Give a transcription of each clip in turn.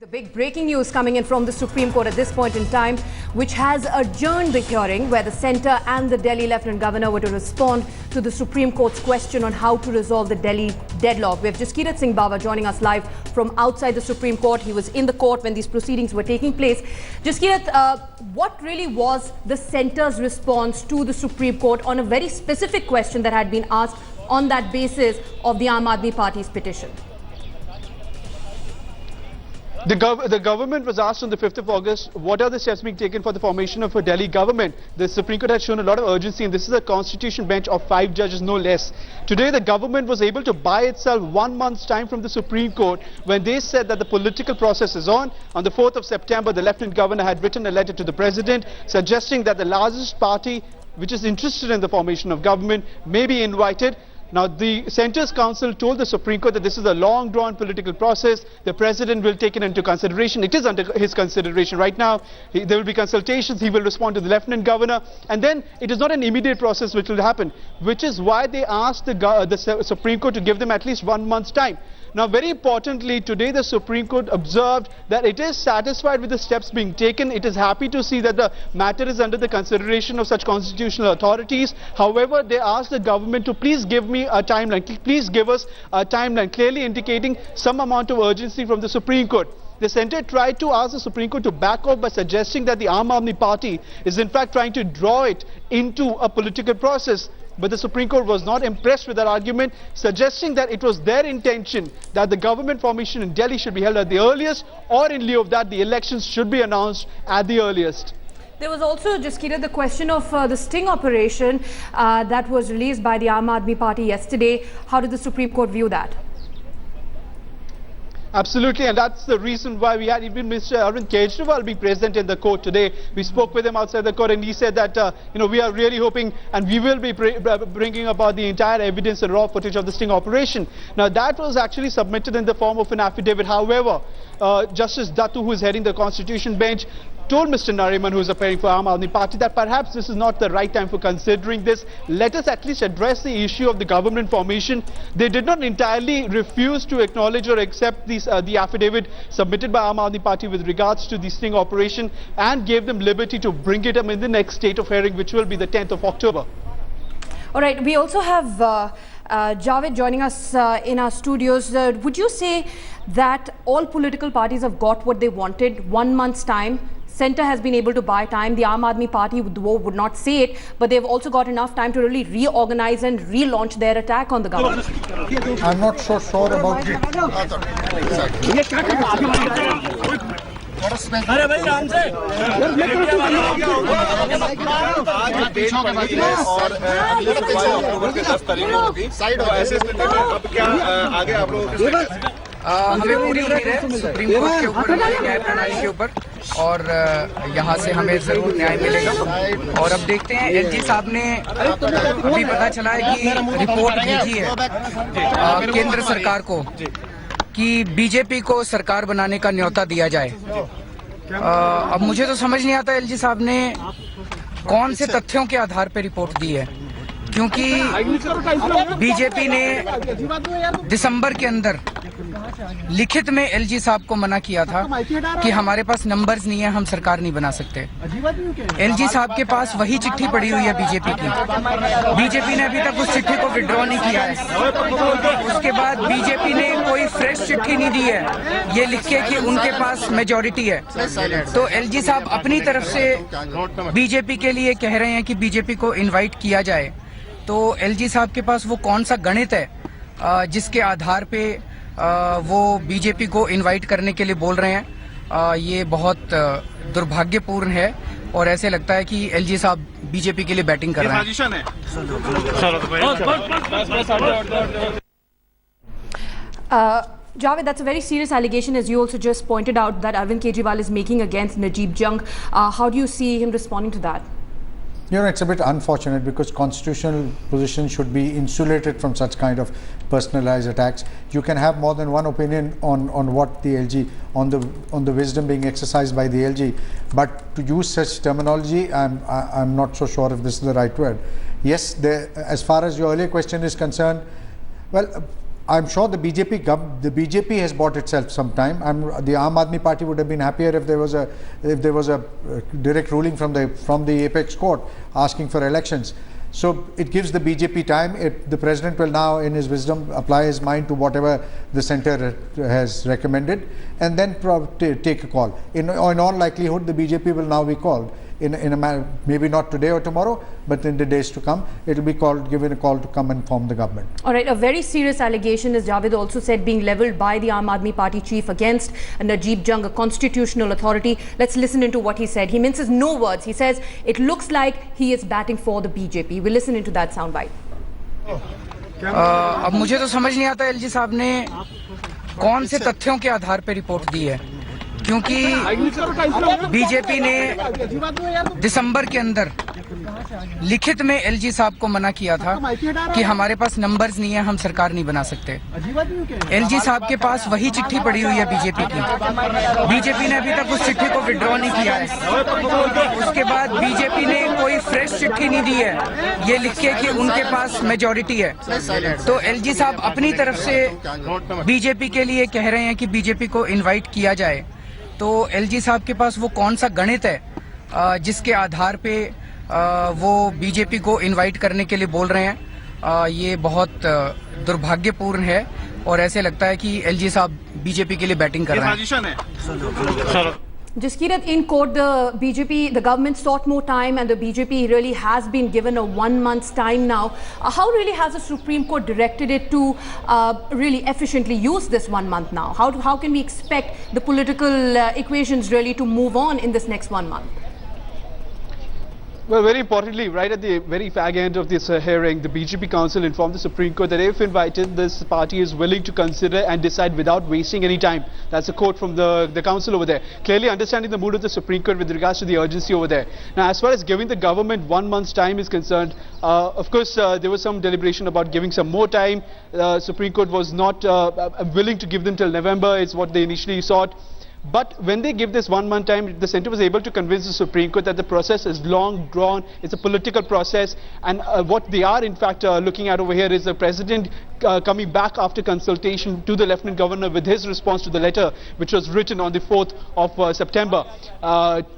The big breaking news coming in from the Supreme Court at this point in time, which has adjourned the hearing where the centre and the Delhi Lieutenant Governor were to respond to the Supreme Court's question on how to resolve the Delhi deadlock. We have Jaskirat Singh Bawa joining us live from outside the Supreme Court. He was in the court when these proceedings were taking place. Jaskirat, what really was the centre's response to the Supreme Court on a very specific question that had been asked on that basis of the Aam Aadmi Party's petition? The government was asked on the 5th of August, what are the steps being taken for the formation of a Delhi government? The Supreme Court has shown a lot of urgency, and this is a constitution bench of 5 judges, no less. Today, the government was able to buy itself 1 month's time from the Supreme Court when they said that the political process is on. On the 4th of September, the Lieutenant Governor had written a letter to the President suggesting that the largest party, which is interested in the formation of government, may be invited. Now, the Centre's Counsel told the Supreme Court that this is a long-drawn political process. The President will take it into consideration. It is under his consideration right now. There will be consultations. He will respond to the Lieutenant Governor. And then it is not an immediate process which will happen, which is why they asked the Supreme Court to give them at least 1 month's time. Now, very importantly, today the Supreme Court observed that it is satisfied with the steps being taken. It is happy to see that the matter is under the consideration of such constitutional authorities. However, they asked the government to please give me a timeline. Please give us a timeline, clearly indicating some amount of urgency from the Supreme Court. The Centre tried to ask the Supreme Court to back off by suggesting that the Aam Aadmi Party is in fact trying to draw it into a political process. But the Supreme Court was not impressed with that argument, suggesting that it was their intention that the government formation in Delhi should be held at the earliest, or in lieu of that, the elections should be announced at the earliest. There was also, Jaskirat, the question of the sting operation that was released by the Aam Aadmi Party yesterday. How did the Supreme Court view that? Absolutely, and that's the reason why we had even Mr. Arvind Kejriwal be present in the court today. We spoke with him outside the court, and he said that, we are really hoping, and we will be bringing about the entire evidence and raw footage of the sting operation. Now, that was actually submitted in the form of an affidavit. However, Justice Dattu, who is heading the Constitution bench, told Mr. Nariman, who is appearing for Aam Aadmi Party, that perhaps this is not the right time for considering this. Let us at least address the issue of the government formation. They did not entirely refuse to acknowledge or accept the affidavit submitted by Aam Aadmi Party with regards to the sting operation, and gave them liberty to bring it up in the next state of hearing, which will be the 10th of October. All right, we also have Javed joining us in our studios. Would you say that all political parties have got what they wanted, 1 month's time? Centre has been able to buy time. The Aam Aadmi Party would not say it, but they've also got enough time to really reorganize and relaunch their attack on the government. I'm not so sure about it. हमें पूरी उम्मीद है supreme court के ऊपर, न्याय प्रणाली के ऊपर, और यहाँ से हमें जरूर न्याय मिलेगा। और अब देखते हैं, एलजी साहब ने अभी पता चला है कि रिपोर्ट भेजी है केंद्र सरकार को कि बीजेपी को सरकार बनाने का न्योता दिया जाए। अब मुझे तो समझ नहीं आता एलजी साहब ने कौन से तथ्यों के आधार पर रिपोर्ट दी है, क्योंकि बीजेपी ने दिसंबर के अंदर लिखित में एलजी साहब को मना किया था कि हमारे पास नंबर्स नहीं है, हम सरकार नहीं बना सकते। एलजी साहब के पास वही चिट्ठी पड़ी हुई है बीजेपी की। बीजेपी ने अभी तक उस चिट्ठी को विड्रॉ नहीं किया है। उसके बाद बीजेपी ने कोई फ्रेश चिट्ठी नहीं दी है ये लिख के कि उनके पास मेजॉरिटी है। तो एलजी साहब अपनी तरफ से बीजेपी के लिए कह रहे हैं कि बीजेपी को इन्वाइट किया जाए। तो एलजी साहब के पास वो कौन सा गणित है जिसके आधार पे वो बीजेपी को इनवाइट करने के लिए बोल रहे हैं? ये बहुत दुर्भाग्यपूर्ण है, और ऐसे लगता है कि एलजी साहब बीजेपी के लिए बैटिंग कर रहे हैं। Javed, that's a very serious allegation, as you also just pointed out, that Arvind Kejriwal is making against Najib Jung. How do you see him responding to that? It's a bit unfortunate because constitutional position should be insulated from such kind of personalized attacks. You can have more than one opinion on what the LG, on the wisdom being exercised by the LG, but to use such terminology, I'm not so sure if this is the right word. Yes, as far as your earlier question is concerned, well, I'm sure the BJP has bought itself some time. The Aam Aadmi Party would have been happier if there was a direct ruling from the apex court asking for elections. So it gives the BJP time. The president will now, in his wisdom, apply his mind to whatever the centre has recommended, and then take a call. In all likelihood, the BJP will now be called. In a manner, maybe not today or tomorrow, but in the days to come, it will be given a call to come and form the government. All right, a very serious allegation, as Javed also said, being levelled by the Aam Aadmi Party chief against Najib Jung, a constitutional authority. Let's listen into what he said. He minces no words. He says it looks like he is batting for the BJP. We'll listen into that soundbite. अब मुझे तो समझ नहीं आता LG साहब ने कौन से तथ्यों के आधार पर रिपोर्ट दी है, क्योंकि बीजेपी ने दिसंबर के अंदर लिखित में एलजी साहब को मना किया था कि हमारे पास नंबर्स नहीं है, हम सरकार नहीं बना सकते। एलजी साहब के पास वही चिट्ठी पड़ी हुई है बीजेपी की। बीजेपी ने अभी तक उस चिट्ठी को विड्रॉ नहीं किया है। उसके बाद बीजेपी ने कोई फ्रेश चिट्ठी नहीं दी है ये लिख के कि उनके पास मेजॉरिटी है। तो एलजी साहब अपनी तरफ से बीजेपी के लिए कह रहे हैं कि बीजेपी को इन्वाइट किया जाए। तो एलजी साहब के पास वो कौन सा गणित है जिसके आधार पे वो बीजेपी को इनवाइट करने के लिए बोल रहे हैं। ये बहुत दुर्भाग्यपूर्ण है और ऐसे लगता है कि एलजी साहब बीजेपी के लिए बैटिंग कर रहे हैं। Jaskirat, in court, the government sought more time, and the BJP really has been given a 1 month's time now. How really has the Supreme Court directed it to really efficiently use this 1 month now? How can we expect the political equations really to move on in this next 1 month? Well, very importantly, right at the very fag end of this hearing, the BJP Council informed the Supreme Court that if invited, this party is willing to consider and decide without wasting any time. That's a quote from the council over there. Clearly understanding the mood of the Supreme Court with regards to the urgency over there. Now, as far as giving the government 1 month's time is concerned, of course, there was some deliberation about giving some more time. Supreme Court was not willing to give them till November, is what they initially sought. But when they give this 1 month time, the centre was able to convince the Supreme Court that the process is long drawn, it's a political process, and what they are in fact looking at over here is the President coming back after consultation to the Lieutenant Governor with his response to the letter which was written on the 4th of September.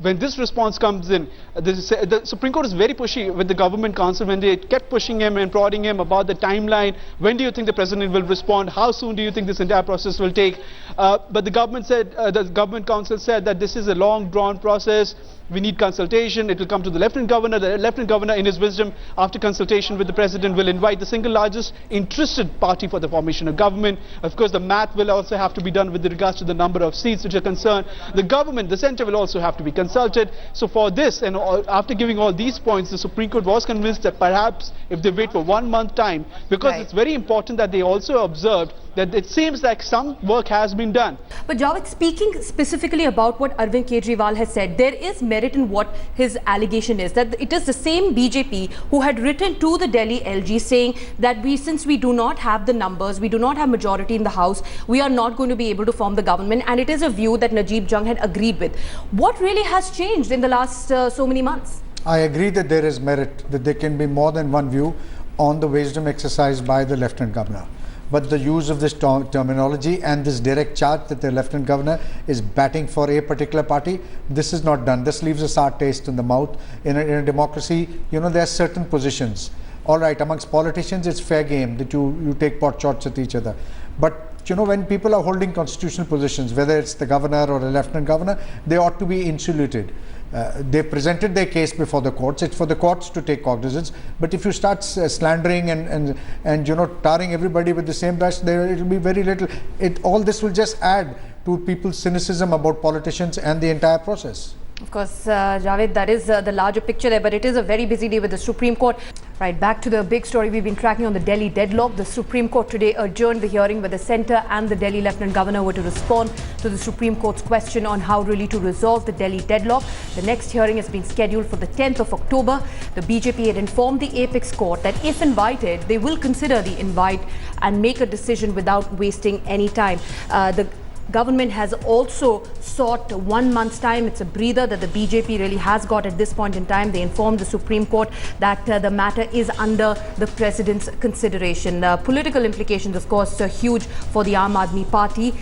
When this response comes in, the Supreme Court is very pushy with the Government Council when they kept pushing him and prodding him about the timeline. When do you think the President will respond? How soon do you think this entire process will take? But the government said, the Government Council said that this is a long drawn process. We need consultation. It will come to the Lieutenant Governor. The Lieutenant Governor, in his wisdom, after consultation with the President, will invite the single largest interested party for the formation of government. Of course, the math will also have to be done with regards to the number of seats which are concerned. The government, the centre, will also have to be consulted. So for this, and after giving all these points, the Supreme Court was convinced that perhaps if they wait for 1 month time, because it's very important that they also observed that it seems like some work has been done. But Javed, speaking specifically about what Arvind Kejriwal has said, there is merit in what his allegation is, that it is the same BJP who had written to the Delhi LG saying that since we do not have the numbers, we do not have majority in the House, we are not going to be able to form the government, and it is a view that Najib Jung had agreed with. What really has changed in the last so many months? I agree that there is merit, that there can be more than one view on the wisdom exercised by the Lieutenant Governor. But the use of this terminology and this direct charge that the Lieutenant Governor is batting for a particular party, this is not done. This leaves a sour taste in the mouth. In a democracy, you know, there are certain positions. All right, amongst politicians, it's fair game that you take pot shots at each other. But you know, when people are holding constitutional positions, whether it's the governor or a lieutenant governor, they ought to be insulated. They presented their case before the courts. It's for the courts to take cognizance. But if you start slandering and you know, tarring everybody with the same brush, it will be very little. All this will just add to people's cynicism about politicians and the entire process. Of course, Javed, that is the larger picture there, but it is a very busy day with the Supreme Court. Right, back to the big story we've been tracking on the Delhi deadlock. The Supreme Court today adjourned the hearing where the centre and the Delhi Lieutenant Governor were to respond to the Supreme Court's question on how really to resolve the Delhi deadlock. The next hearing has been scheduled for the 10th of October. The BJP had informed the apex court that if invited, they will consider the invite and make a decision without wasting any time. government has also sought 1 month's time. It's a breather that the BJP really has got at this point in time. They informed the Supreme Court that the matter is under the President's consideration. Political implications, of course, are huge for the Aam Aadmi Party.